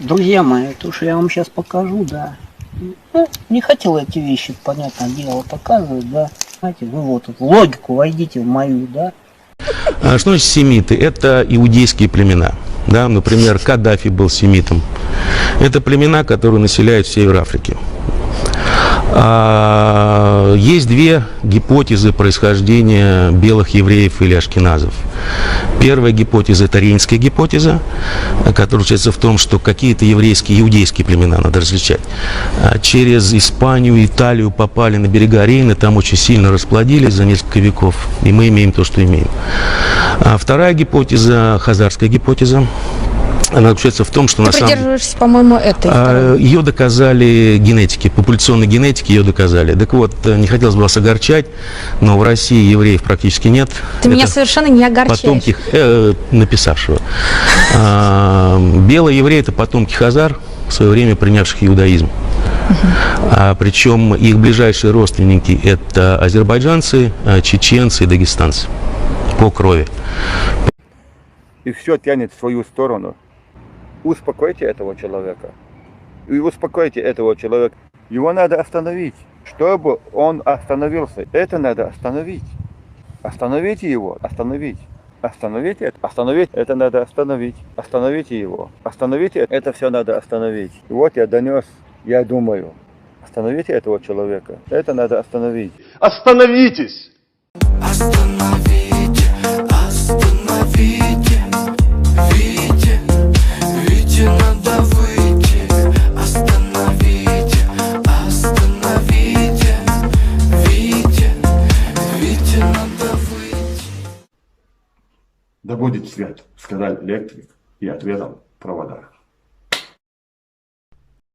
Друзья мои, то, что я вам сейчас покажу, да. Ну, не хотел эти вещи, понятное дело, показывать, да. Знаете, вы вот в логику войдите в мою, да. Что значит семиты? Это иудейские племена. Да? Например, Каддафи был семитом. Это племена, которые населяют Север Африки. Есть две гипотезы происхождения белых евреев или ашкеназов. Первая гипотеза – это рейнская гипотеза, которая заключается в том, что какие-то еврейские и иудейские племена, надо различать, через Испанию, Италию попали на берега Рейна, там очень сильно расплодились за несколько веков, и мы имеем то, что имеем. Вторая гипотеза – хазарская гипотеза. Она заключается в том, что Ты придерживаешься, по-моему, этой. Ее доказали генетики, популяционной генетики ее доказали. Так вот, не хотелось бы вас огорчать, но в России евреев практически нет. Ты меня совершенно не огорчаешь. Потомки написавшего. Белые евреи – это потомки хазар, в свое время принявших иудаизм. Причем их ближайшие родственники – это азербайджанцы, чеченцы и дагестанцы по крови. И все тянет в свою сторону. Успокойте этого человека. И успокойте этого человека. Его надо остановить. Чтобы он остановился, это надо остановить. Остановите его, остановить. Остановите это, остановить это надо остановить. Остановите его. Остановите это все надо остановить. И вот я донес, я думаю. Остановите этого человека. Это надо остановить. Остановитесь! Остановите, остановите, Вите, Вите надо выйти. Остановите, остановите, Вите, Вите надо выйти. Да будет свет, сказал электрик и ответил провода.